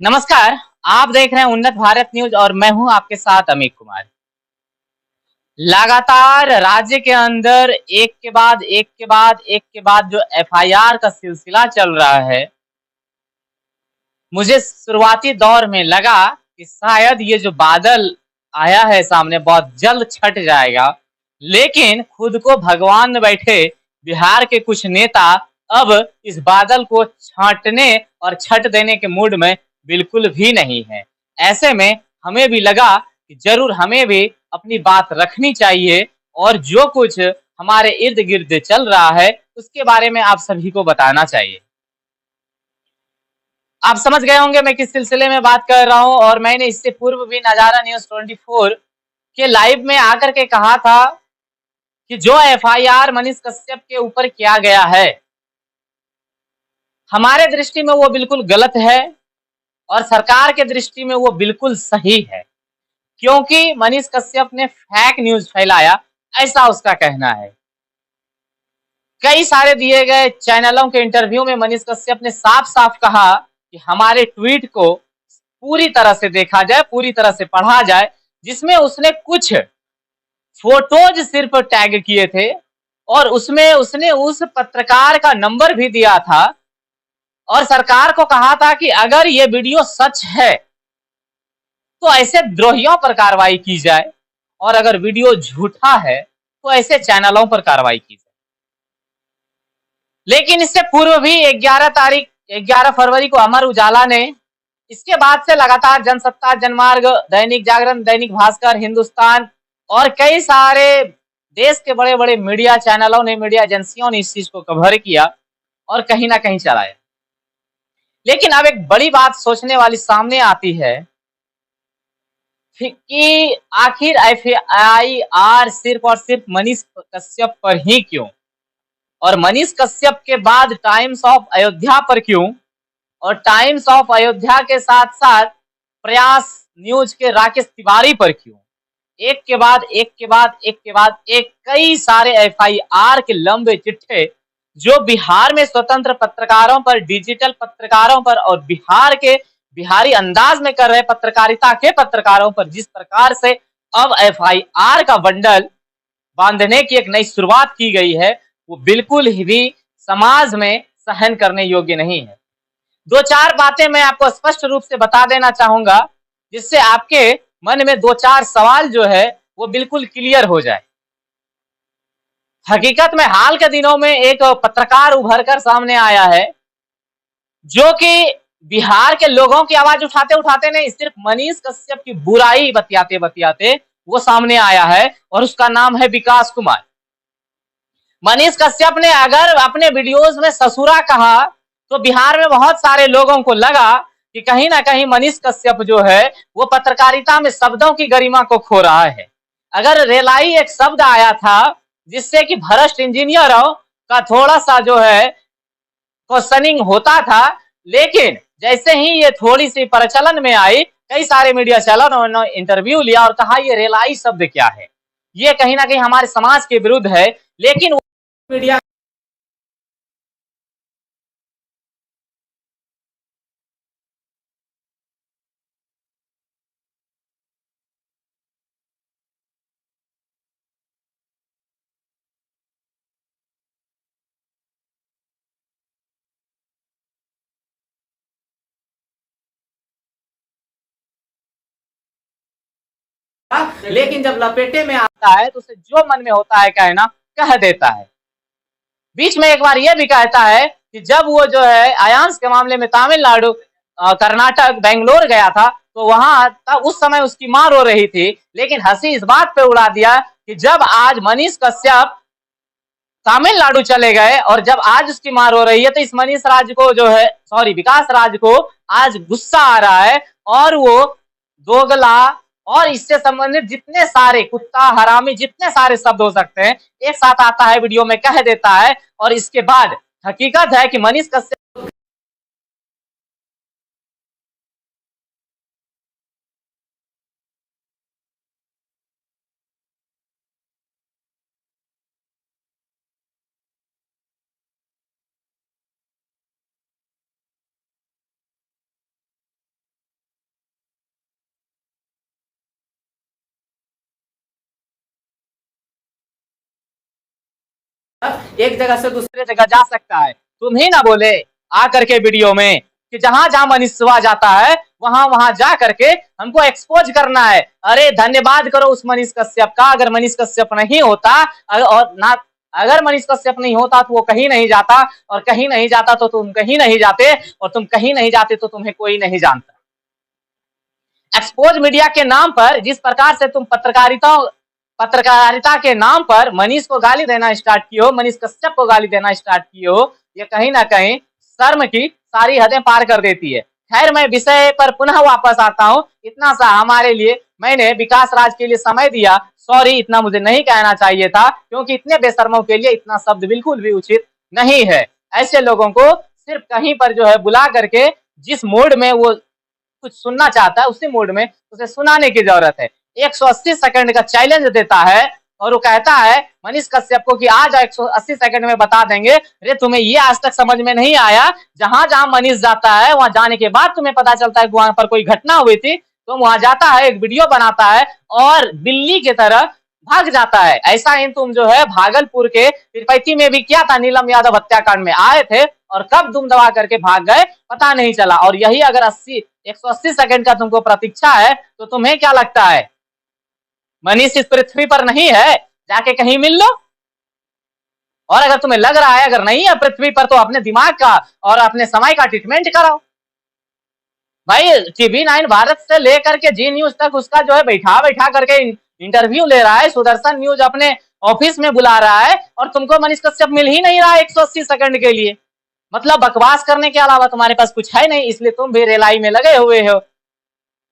नमस्कार। आप देख रहे हैं उन्नत भारत न्यूज और मैं हूं आपके साथ अमित कुमार। लगातार राज्य के अंदर एक के बाद एक के बाद एक के बाद जो एफआईआर का सिलसिला चल रहा है, मुझे शुरुआती दौर में लगा कि शायद ये जो बादल आया है सामने बहुत जल्द छट जाएगा, लेकिन खुद को भगवान में बैठे बिहार के कुछ नेता अब इस बादल को छांटने और छट देने के मूड में बिल्कुल भी नहीं है। ऐसे में हमें भी लगा कि जरूर हमें भी अपनी बात रखनी चाहिए और जो कुछ हमारे इर्द गिर्द चल रहा है उसके बारे में आप सभी को बताना चाहिए। आप समझ गए होंगे मैं किस सिलसिले में बात कर रहा हूं, और मैंने इससे पूर्व भी नजारा न्यूज 24 के लाइव में आकर के कहा था कि जो एफआईआर मनीष कश्यप के ऊपर किया गया है, हमारे दृष्टि में वो बिल्कुल गलत है और सरकार के दृष्टि में वो बिल्कुल सही है, क्योंकि मनीष कश्यप ने फेक न्यूज फैलाया, ऐसा उसका कहना है। कई सारे दिए गए चैनलों के इंटरव्यू में मनीष कश्यप ने साफ साफ कहा कि हमारे ट्वीट को पूरी तरह से देखा जाए, पूरी तरह से पढ़ा जाए, जिसमें उसने कुछ फोटोज सिर्फ टैग किए थे और उसमें उसने उस पत्रकार का नंबर भी दिया था और सरकार को कहा था कि अगर ये वीडियो सच है तो ऐसे द्रोहियों पर कार्रवाई की जाए और अगर वीडियो झूठा है तो ऐसे चैनलों पर कार्रवाई की जाए। लेकिन इससे पूर्व भी 11 फरवरी को अमर उजाला ने, इसके बाद से लगातार जनसत्ता, जनमार्ग, दैनिक जागरण, दैनिक भास्कर, हिंदुस्तान और कई सारे देश के बड़े बड़े मीडिया चैनलों ने, मीडिया एजेंसियों ने इस चीज को कवर किया और कहीं ना कहीं चलाया। लेकिन अब एक बड़ी बात सोचने वाली सामने आती है कि आखिर एफआईआर सिर्फ और सिर्फ मनीष कश्यप पर ही क्यों, और मनीष कश्यप के बाद टाइम्स ऑफ अयोध्या पर क्यों, और टाइम्स ऑफ अयोध्या के साथ साथ प्रयास न्यूज के राकेश तिवारी पर क्यों। एक के बाद एक के बाद एक के बाद एक कई सारे एफआईआर के लंबे चिट्ठे जो बिहार में स्वतंत्र पत्रकारों पर, डिजिटल पत्रकारों पर और बिहार के बिहारी अंदाज में कर रहे पत्रकारिता के पत्रकारों पर जिस प्रकार से अब एफआईआर का बंडल बांधने की एक नई शुरुआत की गई है, वो बिल्कुल ही समाज में सहन करने योग्य नहीं है। दो चार बातें मैं आपको स्पष्ट रूप से बता देना चाहूंगा, जिससे आपके मन में दो चार सवाल जो है वो बिल्कुल क्लियर हो जाए। हकीकत में हाल के दिनों में एक पत्रकार उभर कर सामने आया है जो कि बिहार के लोगों की आवाज उठाते उठाते नहीं, सिर्फ मनीष कश्यप की बुराई बतियाते बतियाते वो सामने आया है, और उसका नाम है विकास कुमार। मनीष कश्यप ने अगर अपने वीडियोस में ससुरा कहा तो बिहार में बहुत सारे लोगों को लगा कि कहीं ना कहीं मनीष कश्यप जो है वो पत्रकारिता में शब्दों की गरिमा को खो रहा है। अगर रेलाई एक शब्द आया था जिससे कि भ्रष्ट इंजीनियरों का थोड़ा सा जो है क्वेश्चनिंग होता था, लेकिन जैसे ही ये थोड़ी सी प्रचलन में आई, कई सारे मीडिया चैनलों ने इंटरव्यू लिया और कहा ये रेलाई शब्द क्या है, ये कहीं ना कहीं हमारे समाज के विरुद्ध है। लेकिन मीडिया लेकिन जब लपेटे में आता है तो उसे जो मन में होता है कहना कह देता है। बीच में एक बार यह भी कहता है कि जब वो जो है आयांश के मामले में तमिलनाडु, कर्नाटक, बेंगलोर गया था तो वहां तब उस समय उसकी मां रो रही थी, लेकिन हंसी इस बात पे उड़ा दिया कि जब आज मनीष कश्यप तमिलनाडु चले गए और जब आज उसकी मां रो रही है तो इस मनीष राज को जो है, सॉरी, विकास राज को आज गुस्सा आ रहा है और वो दोगला और इससे संबंधित जितने सारे कुत्ता, हरामी, जितने सारे शब्द हो सकते हैं एक साथ आता है, वीडियो में कह देता है। और इसके बाद हकीकत है कि मनीष कश्यप एक जगह से दूसरे जगह जा सकता है। तुम ही ना बोले आ करके वीडियो में कि जहां जहां मनीषवा जाता है वहां वहां जा करके हमको एक्सपोज करना है। अरे धन्यवाद करो उस मनीष कश्यप का। अगर मनीष कश्यप नहीं होता और ना अगर मनीष कश्यप नहीं होता तो वो कहीं नहीं जाता, और कहीं नहीं जाता तो तुम कहीं नहीं जाते, और तुम कहीं नहीं जाते तो तुम्हें कोई नहीं जानता। एक्सपोज मीडिया के नाम पर जिस प्रकार से तुम पत्रकारिता के नाम पर मनीष को गाली देना स्टार्ट किए हो, मनीष कश्यप को गाली देना स्टार्ट किए हो, ये कहीं ना कहीं शर्म की सारी हदें पार कर देती है। खैर, मैं विषय पर पुनः वापस आता हूं। इतना सा हमारे लिए, मैंने विकास राज के लिए समय दिया, सॉरी, इतना मुझे नहीं कहना चाहिए था, क्योंकि इतने बेशर्मों के लिए इतना शब्द बिल्कुल भी उचित नहीं है। ऐसे लोगों को सिर्फ कहीं पर जो है बुला करके जिस मूड में वो कुछ सुनना चाहता है उसी मूड में उसे सुनाने की जरूरत है। 180 सेकंड का चैलेंज देता है और वो कहता है मनीष कश्यप को कि आज 180 सेकंड में बता देंगे। अरे तुम्हें ये आज तक समझ में नहीं आया, जहां जहां मनीष जाता है वहां जाने के बाद तुम्हें पता चलता है कि वहां पर कोई घटना हुई थी, तो वहां जाता है, एक वीडियो बनाता है और बिल्ली की तरह भाग जाता है। ऐसा ही तुम जो है भागलपुर के तिरपैती में भी किया था, नीलम यादव हत्याकांड में आए थे और कब दुम दबा करके भाग गए पता नहीं चला। और यही अगर 180 सेकंड का तुमको प्रतीक्षा है तो तुम्हें क्या लगता है मनीष इस पृथ्वी पर नहीं है? जाके कहीं मिल लो। और अगर तुम्हें लग रहा है अगर नहीं है पृथ्वी पर, तो अपने दिमाग का और अपने समय का ट्रीटमेंट कराओ भाई। TV9 भारत से लेकर के जी न्यूज तक उसका जो है बैठा बैठा करके इंटरव्यू ले रहा है, सुदर्शन न्यूज अपने ऑफिस में बुला रहा है, और तुमको मनीष कश्यप मिल ही नहीं रहा है 180 सेकंड के लिए। मतलब बकवास करने के अलावा तुम्हारे पास कुछ है नहीं, इसलिए तुम भी रेलाई में लगे हुए हो।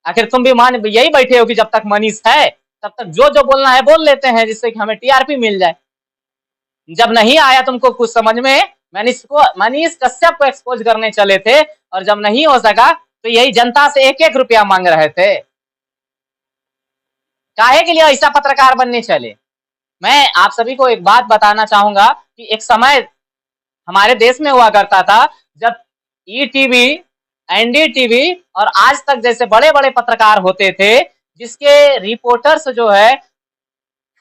आखिर तुम भी मान यही बैठे हो कि जब तक मनीष है तब तक जो जो बोलना है बोल लेते हैं, जिससे कि हमें TRP मिल जाए। जब नहीं आया तुमको कुछ समझ में, मनीष कश्यप को एक्सपोज करने चले थे, और जब नहीं हो सका तो यही जनता से 1-1 रुपया मांग रहे थे। काहे के लिए ऐसा पत्रकार बनने चले? मैं आप सभी को एक बात बताना चाहूंगा कि एक समय हमारे देश में हुआ करता था जब ETV, NDTV और आज तक जैसे बड़े बड़े पत्रकार होते थे, जिसके रिपोर्टर्स जो है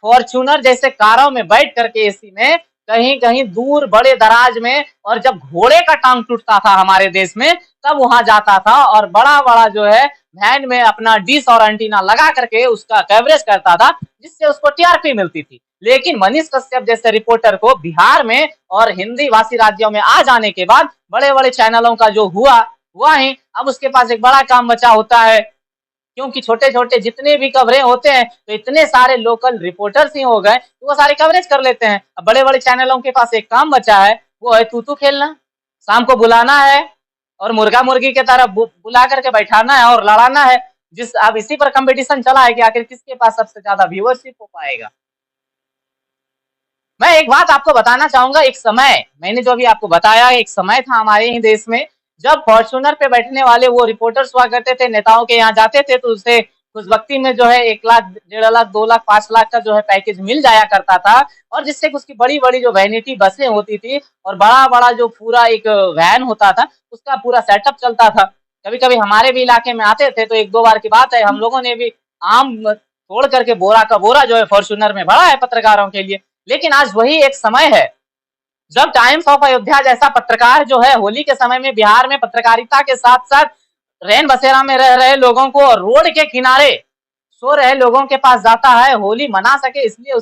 फॉर्च्यूनर जैसे कारों में बैठ करके एसी में कहीं कहीं दूर बड़े दराज में, और जब घोड़े का टांग टूटता था हमारे देश में तब वहां जाता था और बड़ा बड़ा जो है वैन में अपना डिश और एंटीना लगा करके उसका कवरेज करता था, जिससे उसको TRP मिलती थी। लेकिन मनीष कश्यप जैसे रिपोर्टर को बिहार में और हिंदी भाषी राज्यों में आ जाने के बाद बड़े बड़े चैनलों का जो हुआ ही, अब उसके पास एक बड़ा काम बचा होता है, क्योंकि छोटे छोटे जितने भी कवरेज होते हैं तो इतने सारे लोकल रिपोर्टर्स ही हो गए तो वो सारे कवरेज कर लेते हैं। अब बड़े बड़े चैनलों के पास एक काम बचा है, वो है तू खेलना। शाम को बुलाना है और मुर्गा मुर्गी के तरह बुला करके बैठाना है और लड़ाना है। अब इसी पर कंपटीशन चला है कि आखिर किसके पास सबसे ज्यादा व्यूअरशिप हो पाएगा। मैं एक बात आपको बताना चाहूंगा, एक समय मैंने जो अभी आपको बताया, एक समय था हमारे ही देश में जब फॉर्च्यूनर पे बैठने वाले वो रिपोर्टर्स हुआ करते थे, नेताओं के यहाँ जाते थे तो उसे खुश वक्ती में जो है 1 लाख, 1.5 लाख, 2 लाख, 5 लाख का जो है पैकेज मिल जाया करता था, और जिससे उसकी बड़ी बड़ी जो वैनिटी बसें होती थी और बड़ा बड़ा जो पूरा एक वैन होता था उसका पूरा सेटअप चलता था। कभी कभी हमारे भी इलाके में आते थे तो 1-2 बार की बात है, हम लोगों ने भी आम तोड़ करके बोरा का बोरा जो है फॉर्च्यूनर में भरा है पत्रकारों के लिए। लेकिन आज वही एक समय है जब टाइम्स ऑफ अयोध्या जैसा पत्रकार जो है होली के समय में बिहार में पत्रकारिता के साथ साथ रैन बसेरा में रह रहे लोगों को और रोड के किनारे सो रहे लोगों के पास जाता है, होली मना सके इसलिए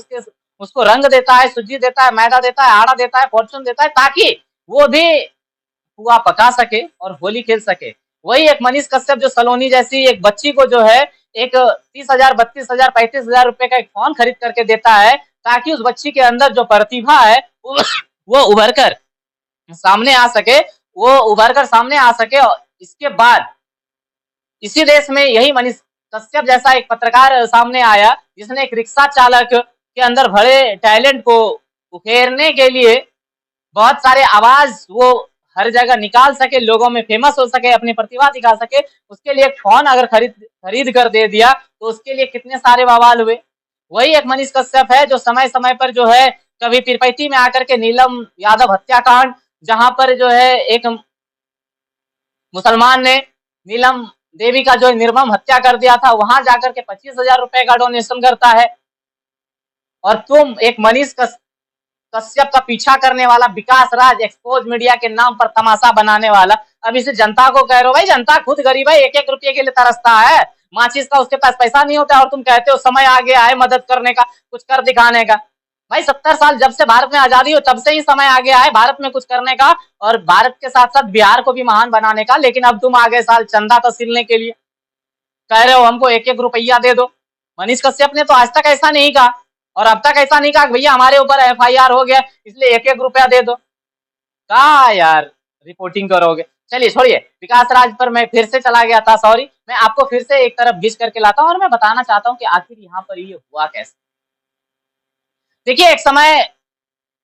उसको रंग देता है, सूजी देता है, मैदा देता है, आड़ा देता है, फॉर्चून देता है, ताकि वो भी पुआ पका सके और होली खेल सके। वही एक मनीष कश्यप जो सलोनी जैसी एक बच्ची को जो है एक 30,000, 32,000, 35,000 रुपए का एक फोन खरीद करके देता है, ताकि उस बच्ची के अंदर जो प्रतिभा है वो उभर कर सामने आ सके, और इसके बाद इसी देश में यही मनीष कश्यप जैसा एक पत्रकार सामने आया जिसने एक रिक्शा चालक के अंदर भरे टैलेंट को उकेरने के लिए बहुत सारे आवाज वो हर जगह निकाल सके, लोगों में फेमस हो सके, अपनी प्रतिभा दिखा सके, उसके लिए एक फोन अगर खरीद कर दे दिया तो उसके लिए कितने सारे बवाल हुए। वही एक मनीष कश्यप है जो समय समय पर जो है कभी तिरपैती में आकर के नीलम यादव हत्याकांड, जहां पर जो है एक मुसलमान ने नीलम देवी का जो निर्मम हत्या कर दिया था, वहां जाकर के 25,000 रुपए का डोनेशन करता है। और तुम एक मनीष कश्यप का पीछा करने वाला विकास राज, एक्सपोज मीडिया के नाम पर तमाशा बनाने वाला, अब इसे जनता को कह रहे हो भाई, जनता खुद गरीब है, एक एक रुपये के लिए तरसता है, माचिस का उसके पास पैसा नहीं होता और तुम कहते हो समय आ गया है मदद करने का, कुछ कर दिखाने का। भाई 70 साल जब से भारत में आजादी हो तब से ही समय आ गया है भारत में कुछ करने का और भारत के साथ साथ बिहार को भी महान बनाने का, लेकिन अब तुम आगे साल चंदा तसीलने के लिए कह रहे हो हमको एक एक रुपया दे दो। मनीष कश्यप ने तो आज तक ऐसा नहीं कहा और अब तक ऐसा नहीं कहा भैया हमारे ऊपर FIR हो गया इसलिए एक एक रुपया दे दो। कहा यार रिपोर्टिंग करोगे। चलिए छोड़िए, विकास राज पर मैं फिर से चला गया था, सॉरी। मैं आपको फिर से एक तरफ घिस करके लाता हूँ और मैं बताना चाहता हूँ कि आखिर यहाँ पर ये हुआ कैसे। देखिए एक समय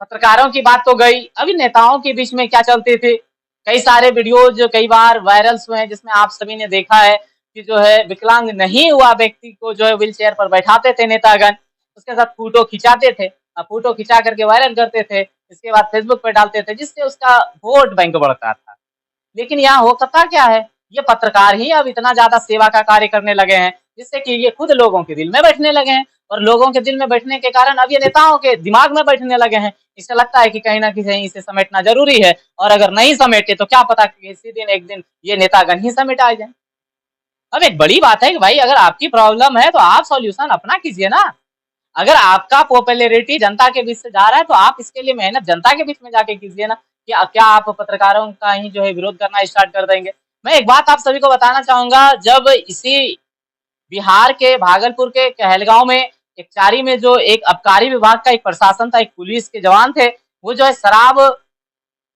पत्रकारों की बात तो गई, अभी नेताओं के बीच में क्या चलते थे, कई सारे वीडियोज कई बार वायरल्स हुए हैं जिसमें आप सभी ने देखा है कि जो है विकलांग नहीं हुआ व्यक्ति को जो है व्हील चेयर पर बैठाते थे नेतागण, उसके साथ फोटो खिंचाते थे, फोटो खिंचा करके वायरल करते थे, इसके बाद फेसबुक पर डालते थे जिससे उसका वोट बैंक बढ़ता था। लेकिन यहाँ होता क्या है, ये पत्रकार ही अब इतना ज्यादा सेवा का कार्य करने लगे हैं जिससे कि ये खुद लोगों के दिल में बैठने लगे हैं और लोगों के दिल में बैठने के कारण अब ये नेताओं के दिमाग में बैठने लगे हैं। इससे लगता है कि कहीं ना कहीं इसे समेटना जरूरी है और अगर नहीं समेटे तो क्या पता कि किसी दिन एक दिन ये नेतागण ही समेटा जाए। अब एक बड़ी बात है कि भाई अगर आपकी प्रॉब्लम है तो आप सॉल्यूशन अपना कीजिए ना। अगर आपका पॉपुलैरिटी जनता के बीच से जा रहा है तो आप इसके लिए मेहनत जनता के बीच में जाके कीजिए ना। क्या आप पत्रकारों का ही जो है विरोध करना स्टार्ट कर देंगे। मैं एक बात आप सभी को बताना चाहूंगा, जब इसी बिहार के भागलपुर के कहलगांव में एक चारी में जो एक आबकारी विभाग का एक प्रशासन था, एक पुलिस के जवान थे, वो जो है शराब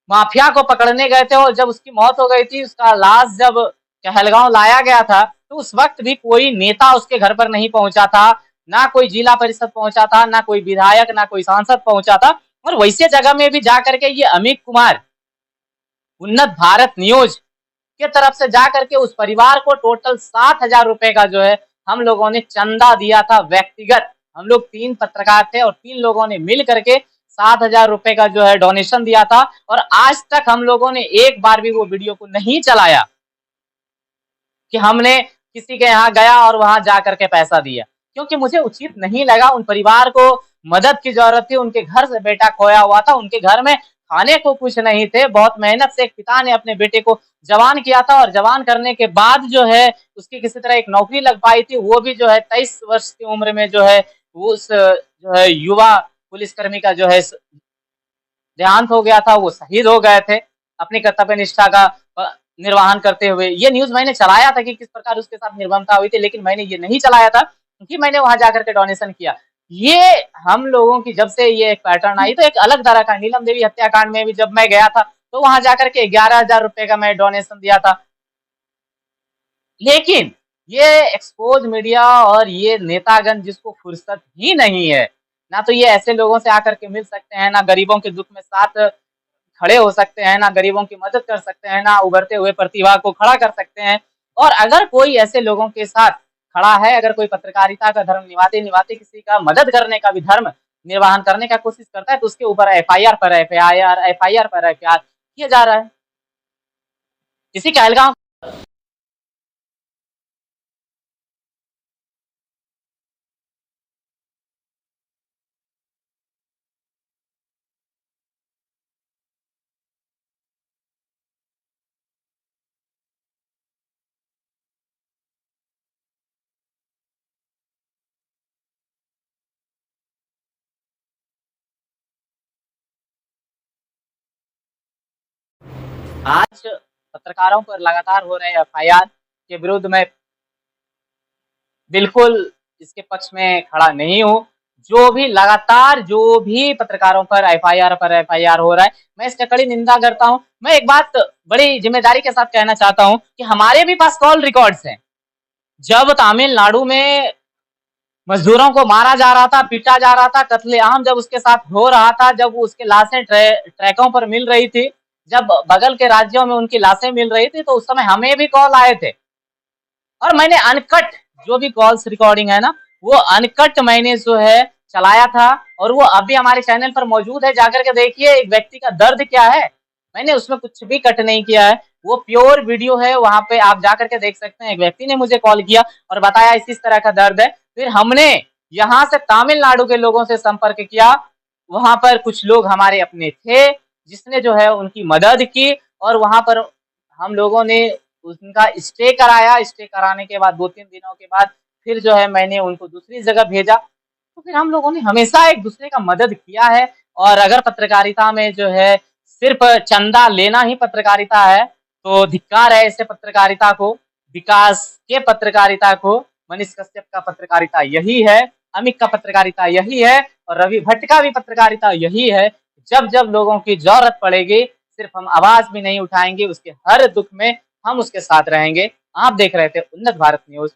माफिया को पकड़ने गए थे और जब उसकी मौत हो गई थी, उसका लाश जब कहलगांव लाया गया था तो उस वक्त भी कोई नेता उसके घर पर नहीं पहुंचा था, ना कोई जिला परिषद पहुंचा था, ना कोई विधायक, ना कोई सांसद पहुंचा था। और वैसे जगह में भी जाकर के ये अमित कुमार उन्नत भारत न्यूज के तरफ से जाकर के उस परिवार को टोटल 7,000 रुपए का जो है हम लोगों ने चंदा दिया था व्यक्तिगत। हम लोग 3 पत्रकार थे और 3 लोगों ने मिल करके 7,000 रुपए का जो है डोनेशन दिया था और आज तक हम लोगों ने एक बार भी वो वीडियो को नहीं चलाया कि हमने किसी के यहाँ गया और वहां जाकर के पैसा दिया, क्योंकि मुझे उचित नहीं लगा। उन परिवार को मदद की जरूरत थी, उनके घर से बेटा खोया हुआ था, उनके घर में खाने को कुछ नहीं थे। बहुत मेहनत से एक पिता ने अपने बेटे को जवान किया था और जवान करने के बाद जो है उसकी किसी तरह एक नौकरी लग पाई थी, वो भी जो है 23 वर्ष की उम्र में जो है उस जो है युवा पुलिसकर्मी का जो है देहांत हो गया था, वो शहीद हो गए थे अपनी कर्तव्य निष्ठा का निर्वहन करते हुए। ये न्यूज मैंने चलाया था कि किस प्रकार उसके साथ निर्ममता हुई थी, लेकिन मैंने ये नहीं चलाया था क्योंकि मैंने वहां जाकर के डोनेशन किया। ये हम लोगों की जब से ये एक पैटर्न आई तो एक अलग तरह का, नीलम देवी हत्याकांड में भी जब मैं गया था तो वहां जाकर के 11,000 रुपए का मैं डोनेशन दिया था। लेकिन ये एक्सपोज मीडिया और ये नेतागण जिसको फुर्सत ही नहीं है, ना तो ये ऐसे लोगों से आकर के मिल सकते हैं, ना गरीबों के दुख में साथ खड़े हो सकते हैं, ना गरीबों की मदद कर सकते हैं, ना उभरते हुए प्रतिभा को खड़ा कर सकते हैं। और अगर कोई ऐसे लोगों के साथ खड़ा है, अगर कोई पत्रकारिता का धर्म निभाते निभाते किसी का मदद करने का भी धर्म निर्वहन करने का कोशिश करता है तो उसके ऊपर FIR पर FIR किया जा रहा है। इसी कहलगांव आज पत्रकारों पर लगातार हो रहे FIR के विरुद्ध में बिल्कुल इसके पक्ष में खड़ा नहीं हूँ। जो भी पत्रकारों पर FIR हो रहा है, मैं इसका कड़ी निंदा करता हूँ। मैं एक बात बड़ी जिम्मेदारी के साथ कहना चाहता हूँ कि हमारे भी पास कॉल रिकॉर्ड्स हैं। जब तमिलनाडु में मजदूरों को मारा जा रहा था, पीटा जा रहा था, कत्लेआम जब उसके साथ हो रहा था, जब उसके लाशें ट्रैकों पर मिल रही थी, जब बगल के राज्यों में उनकी लाशें मिल रही थी, तो उस समय हमें भी कॉल आए थे और मैंने अनकट जो भी कॉल्स रिकॉर्डिंग है ना, वो अनकट मैंने जो है चलाया था और वो अभी हमारे चैनल पर मौजूद है। जाकर के देखिए एक व्यक्ति का दर्द क्या है, मैंने उसमें कुछ भी कट नहीं किया है, वो प्योर वीडियो है, वहां पे आप जाकर के देख सकते हैं। एक व्यक्ति ने मुझे कॉल किया और बताया इस तरह का दर्द है। फिर हमने यहाँ से तमिलनाडु के लोगों से संपर्क किया, वहां पर कुछ लोग हमारे अपने थे जिसने जो है उनकी मदद की, और वहां पर हम लोगों ने उनका स्टे कराया। स्टे कराने के बाद 2-3 दिनों के बाद फिर जो है मैंने उनको दूसरी जगह भेजा। तो फिर हम लोगों ने हमेशा एक दूसरे का मदद किया है। और अगर पत्रकारिता में जो है सिर्फ चंदा लेना ही पत्रकारिता है तो धिक्कार है ऐसे पत्रकारिता को। विकास के पत्रकारिता को, मनीष कश्यप का पत्रकारिता यही है, अमित का पत्रकारिता यही है, और रवि भट्ट का भी पत्रकारिता यही है। जब जब लोगों की जरूरत पड़ेगी सिर्फ हम आवाज भी नहीं उठाएंगे, उसके हर दुख में हम उसके साथ रहेंगे। आप देख रहे थे उन्नत भारत न्यूज।